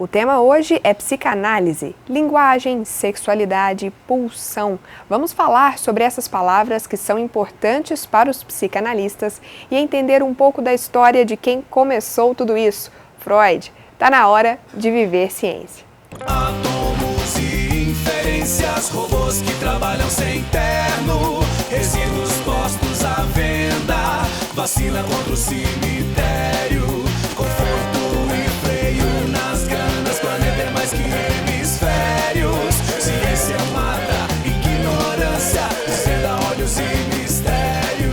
O tema hoje é psicanálise, linguagem, sexualidade e pulsão. Vamos falar sobre essas palavras que são importantes para os psicanalistas e entender um pouco da história de quem começou tudo isso, Freud. Tá na hora de viver ciência. Átomos e inferências, robôs que trabalham sem terno, resíduos postos à venda, vacina contra o cemitério, conforto e freio nas ganas, planeta é mais que hemisférios, ciência mata, ignorância, desvenda ódios e mistérios.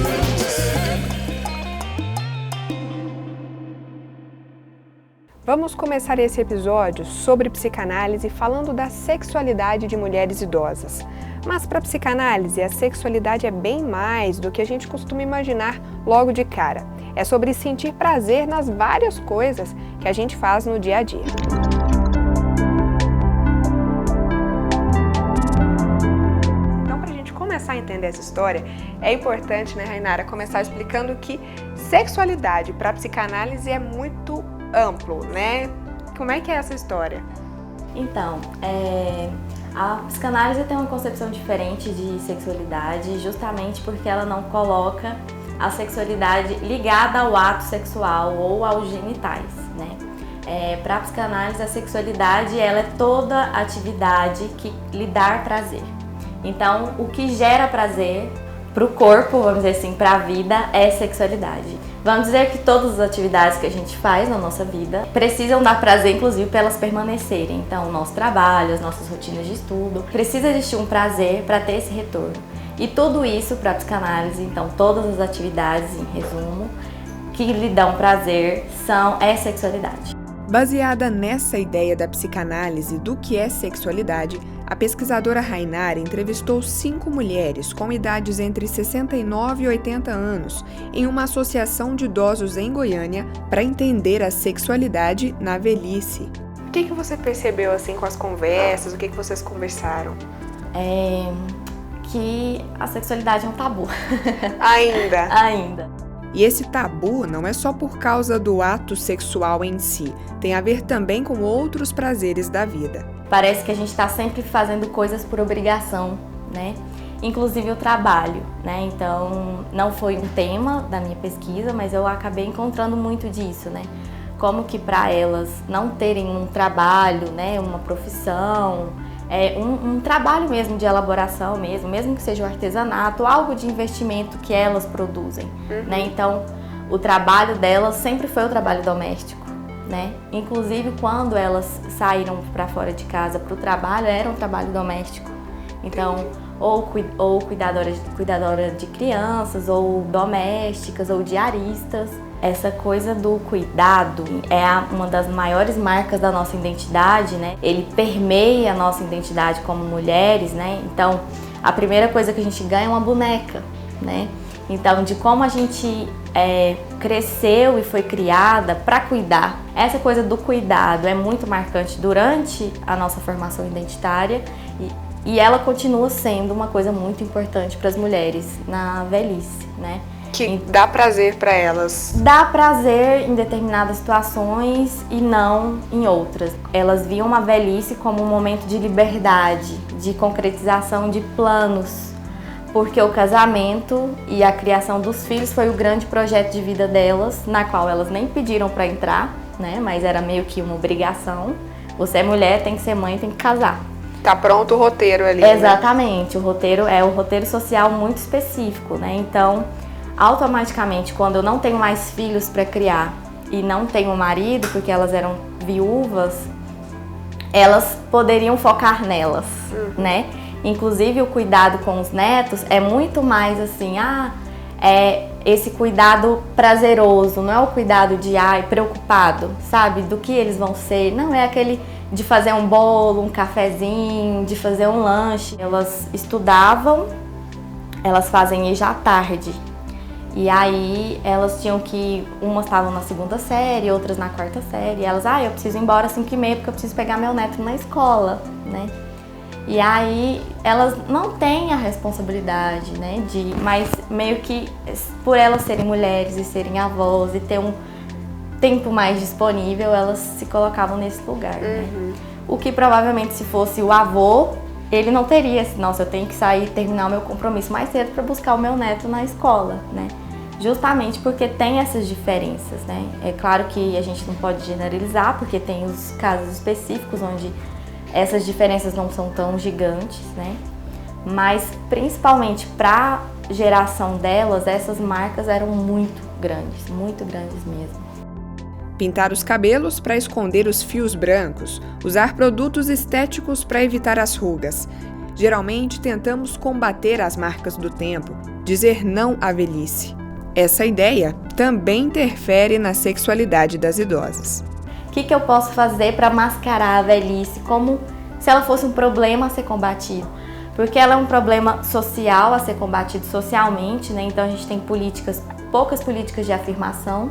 Vamos começar esse episódio sobre psicanálise falando da sexualidade de mulheres idosas. Mas para a psicanálise, a sexualidade é bem mais do que a gente costuma imaginar logo de cara. É sobre sentir prazer nas várias coisas que a gente faz no dia a dia. Então, para a gente começar a entender essa história, é importante, né, Rainara, começar explicando que sexualidade para a psicanálise é muito amplo, né? Como é que é essa história? Então, a psicanálise tem uma concepção diferente de sexualidade justamente porque ela não coloca a sexualidade ligada ao ato sexual ou aos genitais, né? Para a psicanálise, a sexualidade ela é toda atividade que lhe dá prazer. Então, o que gera prazer para o corpo, vamos dizer assim, para a vida, é sexualidade. Vamos dizer que todas as atividades que a gente faz na nossa vida precisam dar prazer, inclusive, para elas permanecerem. Então, o nosso trabalho, as nossas rotinas de estudo, precisa existir um prazer para ter esse retorno. E tudo isso para a psicanálise, então, todas as atividades, em resumo, que lhe dão prazer é sexualidade. Baseada nessa ideia da psicanálise do que é sexualidade, a pesquisadora Rainara entrevistou 5 mulheres com idades entre 69 e 80 anos em uma associação de idosos em Goiânia para entender a sexualidade na velhice. O que você percebeu assim com as conversas? O que vocês conversaram? Que a sexualidade é um tabu. Ainda. E esse tabu não é só por causa do ato sexual em si, tem a ver também com outros prazeres da vida. Parece que a gente está sempre fazendo coisas por obrigação, né? Inclusive o trabalho, né? Então, não foi um tema da minha pesquisa, mas eu acabei encontrando muito disso, né? Como que para elas não terem um trabalho, né? Uma profissão, um trabalho mesmo de elaboração mesmo que seja um artesanato, algo de investimento que elas produzem, né? Então, o trabalho delas sempre foi o trabalho doméstico, né? Inclusive, quando elas saíram para fora de casa para o trabalho, era um trabalho doméstico. Então, ou cuidadora de crianças, ou domésticas, ou diaristas. Essa coisa do cuidado é uma das maiores marcas da nossa identidade, né? Ele permeia a nossa identidade como mulheres, né? Então, a primeira coisa que a gente ganha é uma boneca, né? Então, de como a gente cresceu e foi criada para cuidar. Essa coisa do cuidado é muito marcante durante a nossa formação identitária e ela continua sendo uma coisa muito importante para as mulheres na velhice, né? Que dá prazer para elas. Dá prazer em determinadas situações e não em outras. Elas viam uma velhice como um momento de liberdade, de concretização de planos, porque o casamento e a criação dos filhos foi o grande projeto de vida delas, na qual elas nem pediram para entrar, né? Mas era meio que uma obrigação. Você é mulher, tem que ser mãe, tem que casar. Tá pronto o roteiro ali. Exatamente, né? O roteiro é um roteiro social muito específico, né? Então, automaticamente, quando eu não tenho mais filhos para criar e não tenho marido, porque elas eram viúvas, elas poderiam focar nelas, né? Inclusive, o cuidado com os netos é muito mais assim, esse cuidado prazeroso, não é o cuidado de, preocupado, sabe? Do que eles vão ser, não é aquele de fazer um bolo, um cafezinho, de fazer um lanche. Elas estudavam, elas fazem EJA à tarde. E aí elas tinham que, umas estavam na 2ª série, outras na 4ª série. E elas, eu preciso ir embora às 5h30 porque eu preciso pegar meu neto na escola, né? E aí elas não têm a responsabilidade, né? Mas meio que por elas serem mulheres e serem avós e ter tempo mais disponível, elas se colocavam nesse lugar, né? O que provavelmente, se fosse o avô, ele não teria esse, nossa, eu tenho que sair, terminar o meu compromisso mais cedo para buscar o meu neto na escola, né? Justamente porque tem essas diferenças, né? É claro que a gente não pode generalizar, porque tem os casos específicos onde essas diferenças não são tão gigantes, né? Mas principalmente para a geração delas, essas marcas eram muito grandes mesmo. Pintar os cabelos para esconder os fios brancos, usar produtos estéticos para evitar as rugas. Geralmente tentamos combater as marcas do tempo, dizer não à velhice. Essa ideia também interfere na sexualidade das idosas. O que eu posso fazer para mascarar a velhice como se ela fosse um problema a ser combatido? Porque ela é um problema social a ser combatido socialmente, né? Então a gente tem poucas políticas de afirmação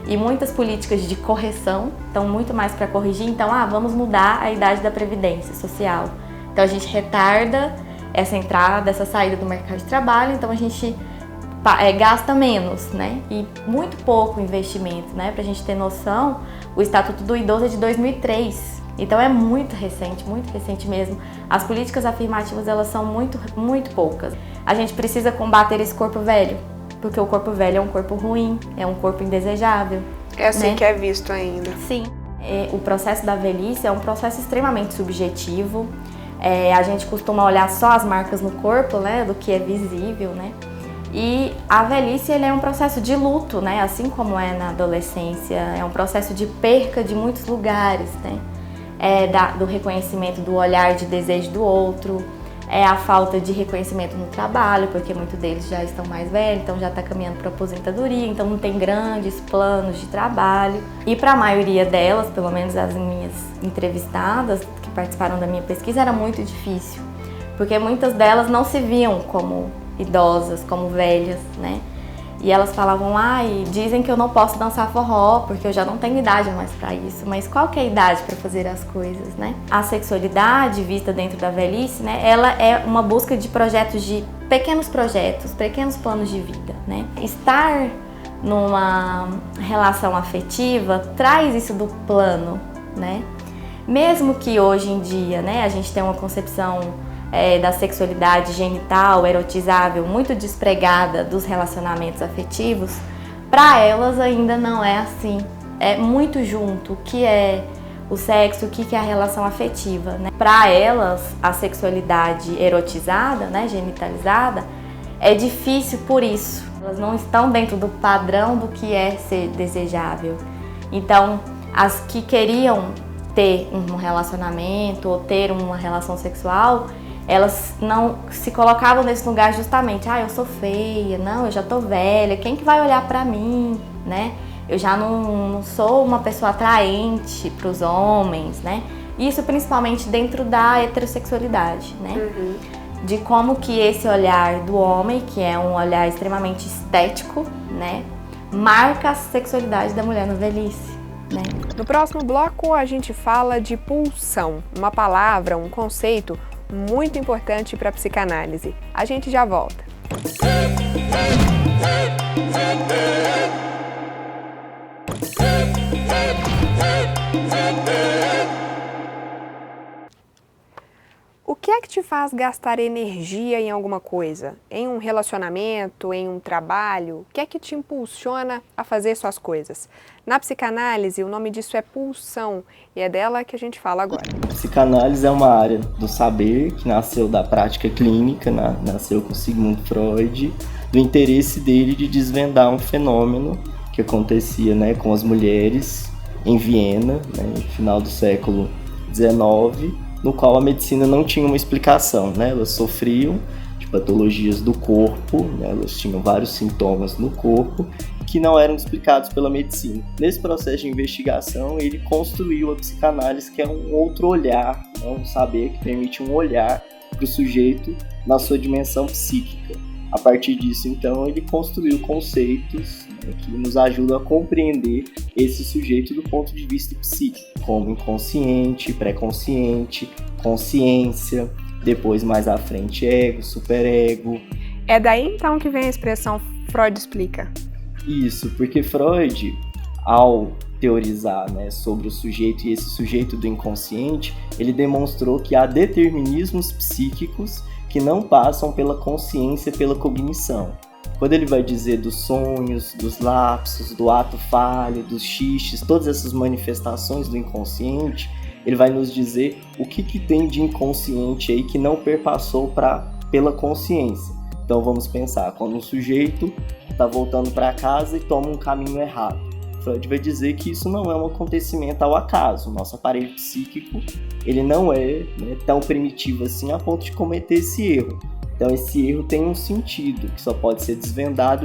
e muitas políticas de correção, então muito mais para corrigir. Então, vamos mudar a idade da previdência social. Então a gente retarda essa entrada, essa saída do mercado de trabalho, então a gente gasta menos, né? E muito pouco investimento, né? Pra gente ter noção, o Estatuto do Idoso é de 2003, então é muito recente mesmo. As políticas afirmativas, elas são muito poucas. A gente precisa combater esse corpo velho, porque o corpo velho é um corpo ruim, é um corpo indesejável. É assim, né? Que é visto ainda. Sim. O processo da velhice é um processo extremamente subjetivo. A gente costuma olhar só as marcas no corpo, né? Do que é visível, né? E a velhice, ele é um processo de luto, né? Assim como é na adolescência, é um processo de perca de muitos lugares, né? Do reconhecimento do olhar de desejo do outro, a falta de reconhecimento no trabalho, porque muitos deles já estão mais velhos, então já está caminhando para aposentadoria, então não tem grandes planos de trabalho. E para a maioria delas, pelo menos as minhas entrevistadas que participaram da minha pesquisa, era muito difícil, porque muitas delas não se viam como idosas, como velhas, né? E elas falavam, dizem que eu não posso dançar forró, porque eu já não tenho idade mais para isso. Mas qual que é a idade para fazer as coisas, né? A sexualidade vista dentro da velhice, né? Ela é uma busca de pequenos projetos, pequenos planos de vida, né? Estar numa relação afetiva traz isso do plano, né? Mesmo que hoje em dia, né, a gente tem uma concepção da sexualidade genital, erotizável, muito despregada dos relacionamentos afetivos, para elas ainda não é assim. É muito junto o que é o sexo, o que é a relação afetiva, né? Para elas, a sexualidade erotizada, né, genitalizada, é difícil por isso. Elas não estão dentro do padrão do que é ser desejável. Então, as que queriam ter um relacionamento ou ter uma relação sexual, elas não se colocavam nesse lugar justamente, eu sou feia, não, eu já tô velha, quem que vai olhar pra mim, né? Eu já não sou uma pessoa atraente pros homens, né? Isso principalmente dentro da heterossexualidade, né? De como que esse olhar do homem, que é um olhar extremamente estético, né? Marca a sexualidade da mulher na velhice, né? No próximo bloco a gente fala de pulsão, uma palavra, um conceito muito importante para a psicanálise. A gente já volta. O que é que te faz gastar energia em alguma coisa? Em um relacionamento, em um trabalho? O que é que te impulsiona a fazer suas coisas? Na psicanálise, o nome disso é pulsão e é dela que a gente fala agora. A psicanálise é uma área do saber que nasceu da prática clínica, nasceu com Sigmund Freud, do interesse dele de desvendar um fenômeno que acontecia, né, com as mulheres em Viena, né, no final do século XIX, no qual a medicina não tinha uma explicação, né? Elas sofriam de patologias do corpo, né? Elas tinham vários sintomas no corpo que não eram explicados pela medicina. Nesse processo de investigação, ele construiu a psicanálise, que é um outro olhar, né? Um saber que permite um olhar para o sujeito na sua dimensão psíquica. A partir disso, então, ele construiu conceitos, né, que nos ajudam a compreender esse sujeito do ponto de vista psíquico, como inconsciente, pré-consciente, consciência, depois mais à frente ego, superego. É daí então que vem a expressão Freud explica? Isso, porque Freud, ao teorizar, né, sobre o sujeito e esse sujeito do inconsciente, ele demonstrou que há determinismos psíquicos que não passam pela consciência, pela cognição. Quando ele vai dizer dos sonhos, dos lapsos, do ato falho, dos xixes, todas essas manifestações do inconsciente, ele vai nos dizer o que tem de inconsciente aí que não perpassou pela consciência. Então vamos pensar, quando um sujeito está voltando para casa e toma um caminho errado. Freud vai dizer que isso não é um acontecimento ao acaso. Nosso aparelho psíquico ele não é, né, tão primitivo assim a ponto de cometer esse erro. Então esse erro tem um sentido que só pode ser desvendado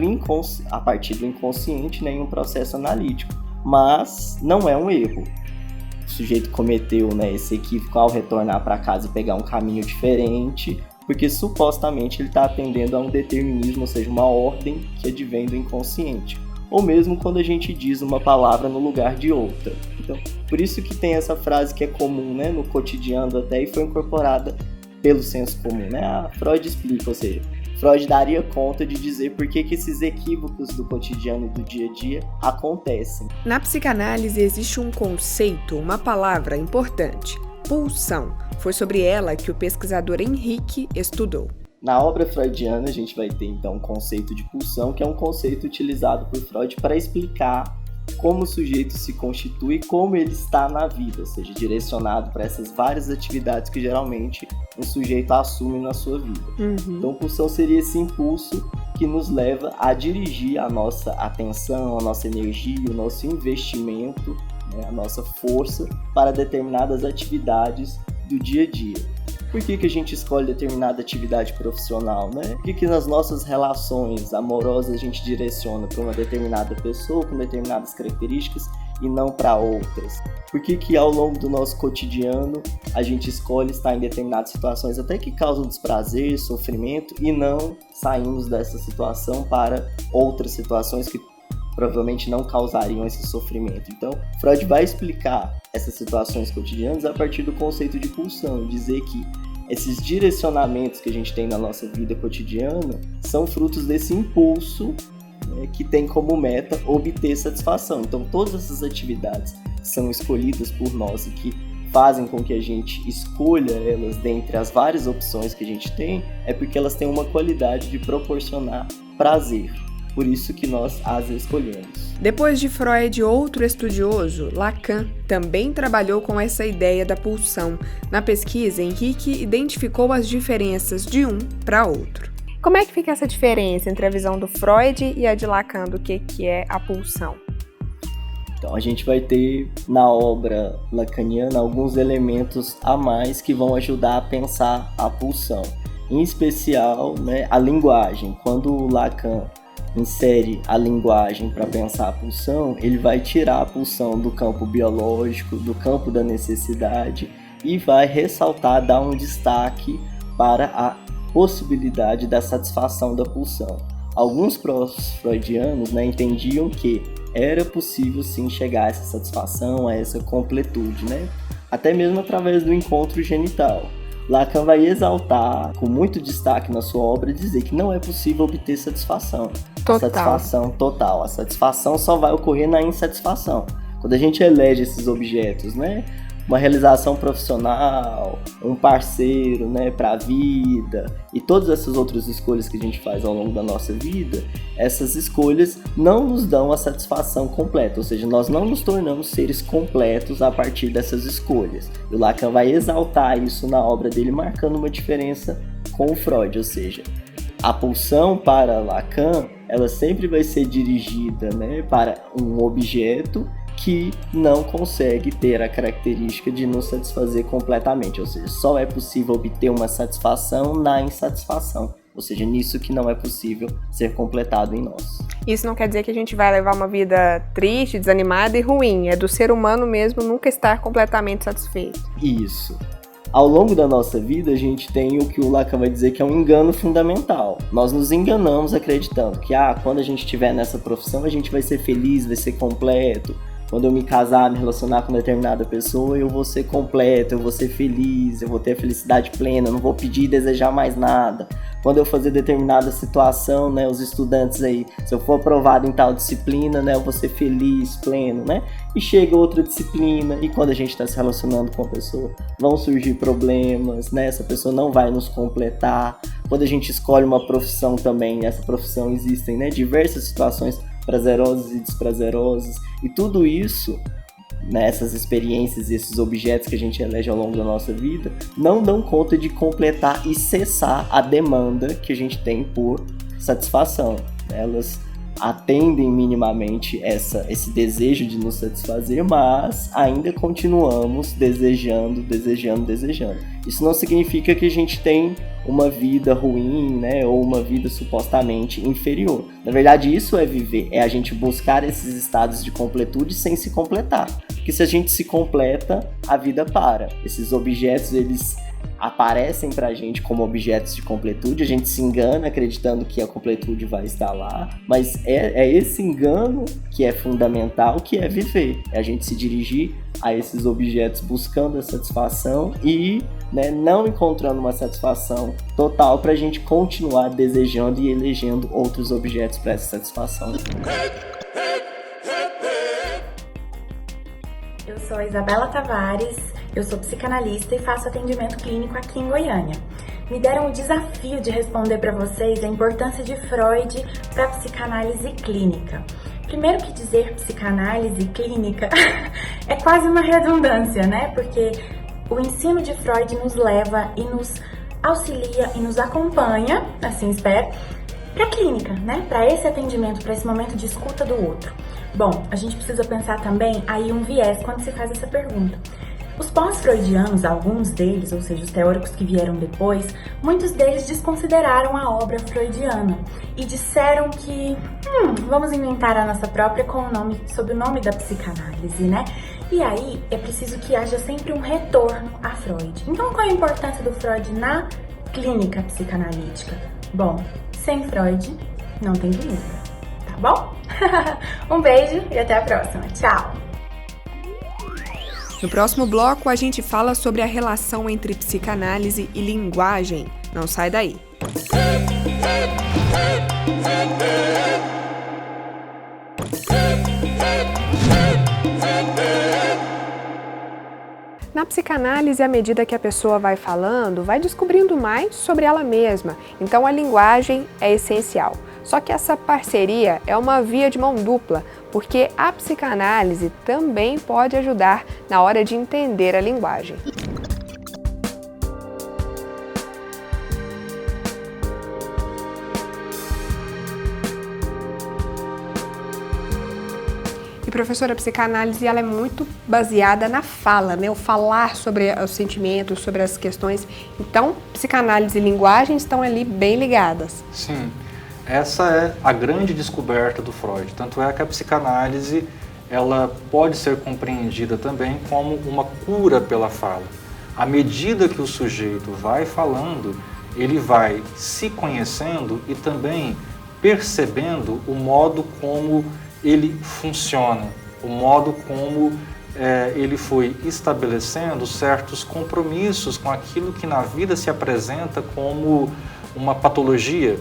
a partir do inconsciente, né, em um processo analítico. Mas não é um erro. O sujeito cometeu, né, esse equívoco ao retornar para casa e pegar um caminho diferente, porque supostamente ele está atendendo a um determinismo, ou seja, uma ordem que advém do inconsciente. Ou mesmo quando a gente diz uma palavra no lugar de outra. Então, por isso que tem essa frase que é comum, né, no cotidiano até, e foi incorporada pelo senso comum, né? Freud explica, ou seja, Freud daria conta de dizer por que esses equívocos do cotidiano e do dia a dia acontecem. Na psicanálise existe um conceito, uma palavra importante, pulsão. Foi sobre ela que o pesquisador Henrique estudou. Na obra freudiana, a gente vai ter, então, o conceito de pulsão, que é um conceito utilizado por Freud para explicar como o sujeito se constitui e como ele está na vida, ou seja, direcionado para essas várias atividades que geralmente um sujeito assume na sua vida. Então, pulsão seria esse impulso que nos leva a dirigir a nossa atenção, a nossa energia, o nosso investimento, né, a nossa força para determinadas atividades do dia a dia. Por que a gente escolhe determinada atividade profissional, né? Por que nas nossas relações amorosas a gente direciona para uma determinada pessoa com determinadas características e não para outras? Por que ao longo do nosso cotidiano a gente escolhe estar em determinadas situações até que causam desprazer, sofrimento e não saímos dessa situação para outras situações que provavelmente não causariam esse sofrimento? Então, Freud vai explicar essas situações cotidianas a partir do conceito de pulsão, dizer que esses direcionamentos que a gente tem na nossa vida cotidiana são frutos desse impulso, né, que tem como meta obter satisfação. Então, todas essas atividades que são escolhidas por nós e que fazem com que a gente escolha elas dentre as várias opções que a gente tem, é porque elas têm uma qualidade de proporcionar prazer. Por isso que nós as escolhemos. Depois de Freud, outro estudioso, Lacan, também trabalhou com essa ideia da pulsão. Na pesquisa, Henrique identificou as diferenças de um para outro. Como é que fica essa diferença entre a visão do Freud e a de Lacan do que é a pulsão? Então a gente vai ter na obra lacaniana alguns elementos a mais que vão ajudar a pensar a pulsão. Em especial, né, a linguagem. Quando o Lacan insere a linguagem para pensar a pulsão, ele vai tirar a pulsão do campo biológico, do campo da necessidade e vai ressaltar, dar um destaque para a possibilidade da satisfação da pulsão. Alguns freudianos, né, entendiam que era possível sim chegar a essa satisfação, a essa completude, né? Até mesmo através do encontro genital. Lacan vai exaltar, com muito destaque na sua obra, dizer que não é possível obter satisfação. Total. A satisfação total. A satisfação só vai ocorrer na insatisfação. Quando a gente elege esses objetos, né? Uma realização profissional, um parceiro, né, para a vida e todas essas outras escolhas que a gente faz ao longo da nossa vida, essas escolhas não nos dão a satisfação completa, ou seja, nós não nos tornamos seres completos a partir dessas escolhas. E o Lacan vai exaltar isso na obra dele, marcando uma diferença com o Freud, ou seja, a pulsão para Lacan, ela sempre vai ser dirigida, né, para um objeto que não consegue ter a característica de nos satisfazer completamente, ou seja, só é possível obter uma satisfação na insatisfação, ou seja, nisso que não é possível ser completado em nós. Isso não quer dizer que a gente vai levar uma vida triste, desanimada e ruim, é do ser humano mesmo nunca estar completamente satisfeito. Isso. Ao longo da nossa vida, a gente tem o que o Lacan vai dizer que é um engano fundamental. Nós nos enganamos acreditando que quando a gente estiver nessa profissão, a gente vai ser feliz, vai ser completo. quando eu me casar, me relacionar com determinada pessoa, eu vou ser completo, eu vou ser feliz, eu vou ter a felicidade plena, eu não vou pedir e desejar mais nada. Quando eu fazer determinada situação, né, os estudantes aí, se eu for aprovado em tal disciplina, né, eu vou ser feliz, pleno, né? E chega outra disciplina, e quando a gente está se relacionando com a pessoa, vão surgir problemas, né? Essa pessoa não vai nos completar. Quando a gente escolhe uma profissão também, nessa profissão existem, né, diversas situações prazerosas e desprazerosas, e tudo isso, nessas experiências e esses objetos que a gente elege ao longo da nossa vida, não dão conta de completar e cessar a demanda que a gente tem por satisfação. Elas atendem minimamente esse desejo de nos satisfazer, mas ainda continuamos desejando. Isso não significa que a gente tem uma vida ruim, né, ou uma vida supostamente inferior. Na verdade, isso é viver, é a gente buscar esses estados de completude sem se completar. Porque se a gente se completa, a vida para. Esses objetos, eles aparecem pra gente como objetos de completude, a gente se engana acreditando que a completude vai estar lá, mas é esse engano que é fundamental, que é viver, é a gente se dirigir a esses objetos buscando a satisfação e, né, não encontrando uma satisfação total pra gente continuar desejando e elegendo outros objetos para essa satisfação. Eu sou a Isabela Tavares, eu sou psicanalista e faço atendimento clínico aqui em Goiânia. Me deram o desafio de responder para vocês a importância de Freud para a psicanálise clínica. Primeiro que dizer psicanálise clínica é quase uma redundância, né? Porque o ensino de Freud nos leva e nos auxilia e nos acompanha, assim espero, para a clínica, né? Para esse atendimento, para esse momento de escuta do outro. Bom, a gente precisa pensar também aí um viés quando se faz essa pergunta. Os pós-freudianos, alguns deles, ou seja, os teóricos que vieram depois, muitos deles desconsideraram a obra freudiana e disseram que vamos inventar a nossa própria sob o nome da psicanálise, né? E aí é preciso que haja sempre um retorno a Freud. Então, qual é a importância do Freud na clínica psicanalítica? Bom, sem Freud não tem clínica, tá bom? Um beijo e até a próxima. Tchau! No próximo bloco, a gente fala sobre a relação entre psicanálise e linguagem. Não sai daí. Na psicanálise, à medida que a pessoa vai falando, vai descobrindo mais sobre ela mesma. Então, a linguagem é essencial. Só que essa parceria é uma via de mão dupla, porque a psicanálise também pode ajudar na hora de entender a linguagem. E professora, a psicanálise ela é muito baseada na fala, né? O falar sobre os sentimentos, sobre as questões. Então, psicanálise e linguagem estão ali bem ligadas. Sim. Essa é a grande descoberta do Freud, tanto é que a psicanálise ela pode ser compreendida também como uma cura pela fala. À medida que o sujeito vai falando, ele vai se conhecendo e também percebendo o modo como ele funciona, o modo como ele foi estabelecendo certos compromissos com aquilo que na vida se apresenta como uma patologia,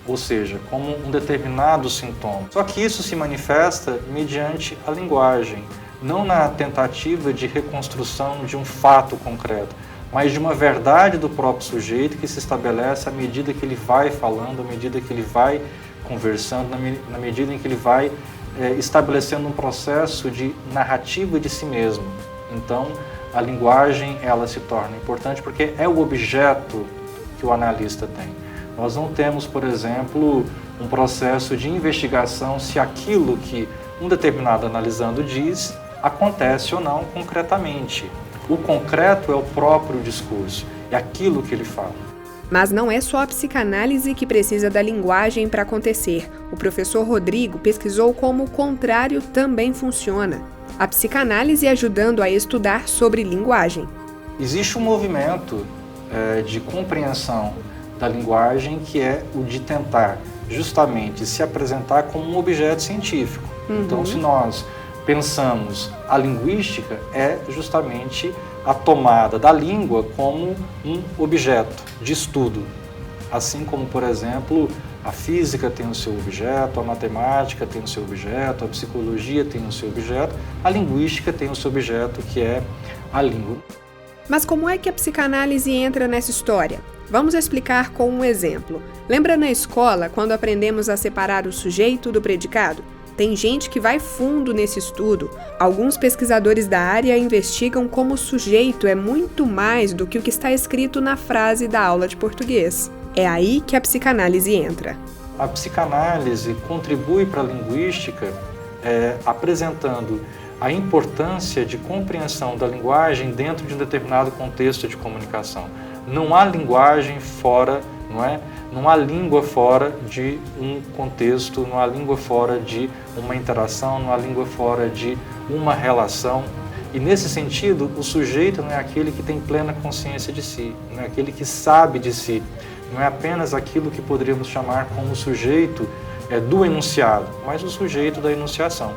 ou seja, como um determinado sintoma. Só que isso se manifesta mediante a linguagem, não na tentativa de reconstrução de um fato concreto, mas de uma verdade do próprio sujeito que se estabelece à medida que ele vai falando, à medida que ele vai conversando, na medida em que ele vai estabelecendo um processo de narrativa de si mesmo. Então, a linguagem ela se torna importante porque é o objeto que o analista tem. Nós não temos, por exemplo, um processo de investigação se aquilo que um determinado analisando diz acontece ou não concretamente. O concreto é o próprio discurso, é aquilo que ele fala. Mas não é só a psicanálise que precisa da linguagem para acontecer. O professor Rodrigo pesquisou como o contrário também funciona. A psicanálise ajudando a estudar sobre linguagem. Existe um movimento de compreensão da linguagem que é o de tentar justamente se apresentar como um objeto científico. Então, se nós pensamos a linguística é justamente a tomada da língua como um objeto de estudo. Assim como, por exemplo, a física tem o seu objeto, a matemática tem o seu objeto, a psicologia tem o seu objeto, a linguística tem o seu objeto, que é a língua. Mas como é que a psicanálise entra nessa história? Vamos explicar com um exemplo. Lembra na escola, quando aprendemos a separar o sujeito do predicado? Tem gente que vai fundo nesse estudo. Alguns pesquisadores da área investigam como o sujeito é muito mais do que o que está escrito na frase da aula de português. É aí que a psicanálise entra. A psicanálise contribui para a linguística apresentando a importância de compreensão da linguagem dentro de um determinado contexto de comunicação. Não há linguagem fora, não há língua fora de um contexto, não há língua fora de uma interação, não há língua fora de uma relação. E nesse sentido, o sujeito não é aquele que tem plena consciência de si, não é aquele que sabe de si, não é apenas aquilo que poderíamos chamar como sujeito do enunciado, mas o sujeito da enunciação.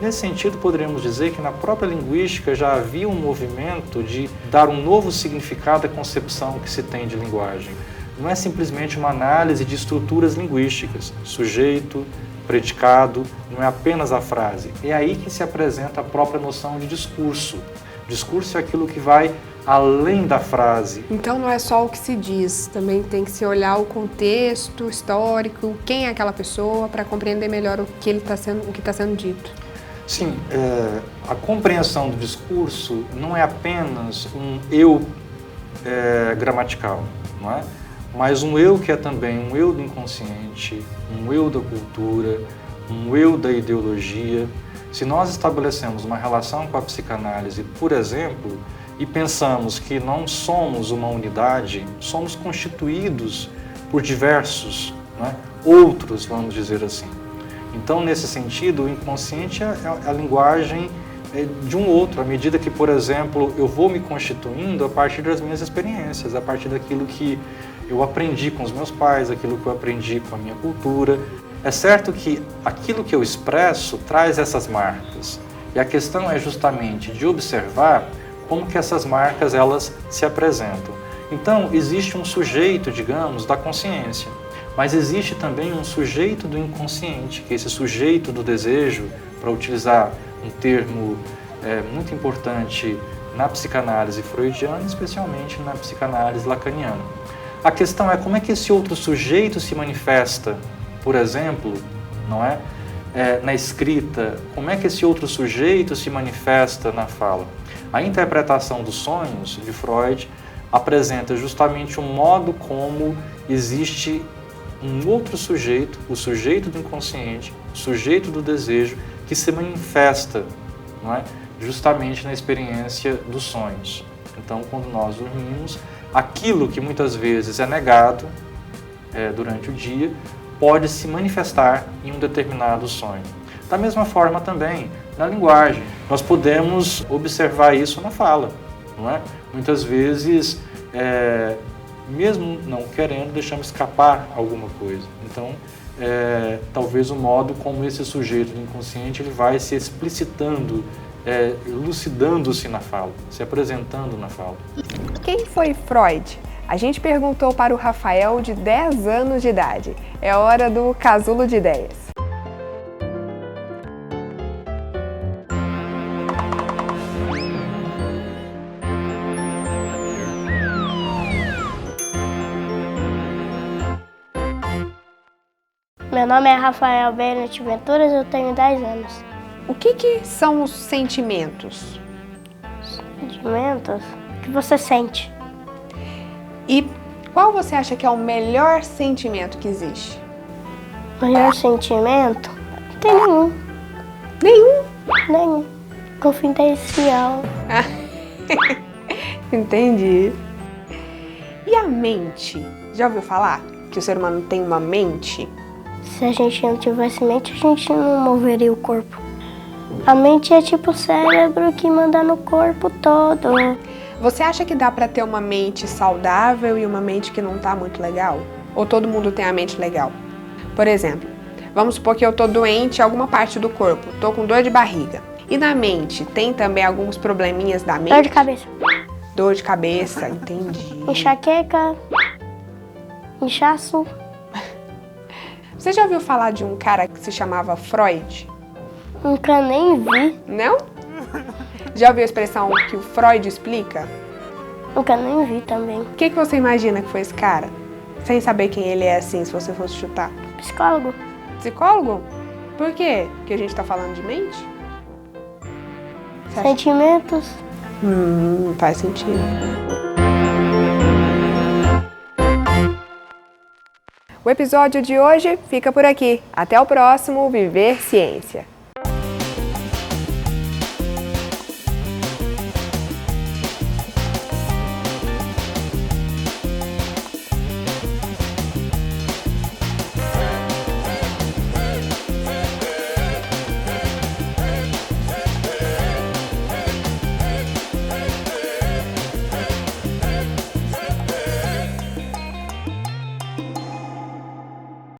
Nesse sentido, poderíamos dizer que na própria linguística já havia um movimento de dar um novo significado à concepção que se tem de linguagem. Não é simplesmente uma análise de estruturas linguísticas, sujeito, predicado, não é apenas a frase. É aí que se apresenta a própria noção de discurso. Discurso é aquilo que vai além da frase. Então não é só o que se diz, também tem que se olhar o contexto histórico, quem é aquela pessoa, para compreender melhor o que está sendo dito. Sim, a compreensão do discurso não é apenas um eu gramatical, não é? Mas um eu que é também um eu do inconsciente, um eu da cultura, um eu da ideologia. Se nós estabelecemos uma relação com a psicanálise, por exemplo, e pensamos que não somos uma unidade, somos constituídos por diversos, outros, vamos dizer assim. Então, nesse sentido, o inconsciente é a linguagem de um outro, à medida que, por exemplo, eu vou me constituindo a partir das minhas experiências, a partir daquilo que eu aprendi com os meus pais, aquilo que eu aprendi com a minha cultura. É certo que aquilo que eu expresso traz essas marcas, e a questão é justamente de observar como que essas marcas elas se apresentam. Então, existe um sujeito, digamos, da consciência, mas existe também um sujeito do inconsciente, que é esse sujeito do desejo, para utilizar um termo muito importante na psicanálise freudiana, especialmente na psicanálise lacaniana. A questão é como é que esse outro sujeito se manifesta, por exemplo, na escrita, como é que esse outro sujeito se manifesta na fala. A interpretação dos sonhos de Freud apresenta justamente um modo como existe um outro sujeito, o sujeito do inconsciente, o sujeito do desejo, que se manifesta, justamente na experiência dos sonhos. Então, quando nós dormimos, aquilo que muitas vezes é negado durante o dia pode se manifestar em um determinado sonho. Da mesma forma também na linguagem, nós podemos observar isso na fala, Muitas vezes, mesmo não querendo, deixamos escapar alguma coisa. Então, talvez o modo como esse sujeito do inconsciente ele vai se explicitando, elucidando-se na fala, se apresentando na fala. Quem foi Freud? A gente perguntou para o Rafael, de 10 anos de idade. É hora do casulo de ideias. Meu nome é Rafael Bennett Venturas, eu tenho 10 anos. O que são os sentimentos? Sentimentos? O que você sente? E qual você acha que é o melhor sentimento que existe? Melhor sentimento? Não tem nenhum. Nenhum? Nenhum. Confidencial. Entendi. E a mente? Já ouviu falar que o ser humano tem uma mente? Se a gente não tivesse mente, a gente não moveria o corpo. A mente é tipo o cérebro que manda no corpo todo. Você acha que dá pra ter uma mente saudável e uma mente que não tá muito legal? Ou todo mundo tem a mente legal? Por exemplo, vamos supor que eu tô doente em alguma parte do corpo, tô com dor de barriga. E na mente, tem também alguns probleminhas da mente? Dor de cabeça. Dor de cabeça, entendi. Enxaqueca. Inchaço. Você já ouviu falar de um cara que se chamava Freud? Nunca nem vi. Não? Já ouviu a expressão que o Freud explica? Nunca nem vi também. O que você imagina que foi esse cara? Sem saber quem ele é assim, se você fosse chutar. Psicólogo. Psicólogo? Por quê? Porque a gente tá falando de mente? Você acha? Sentimentos. Faz sentido. O episódio de hoje fica por aqui. Até o próximo Viver Ciência.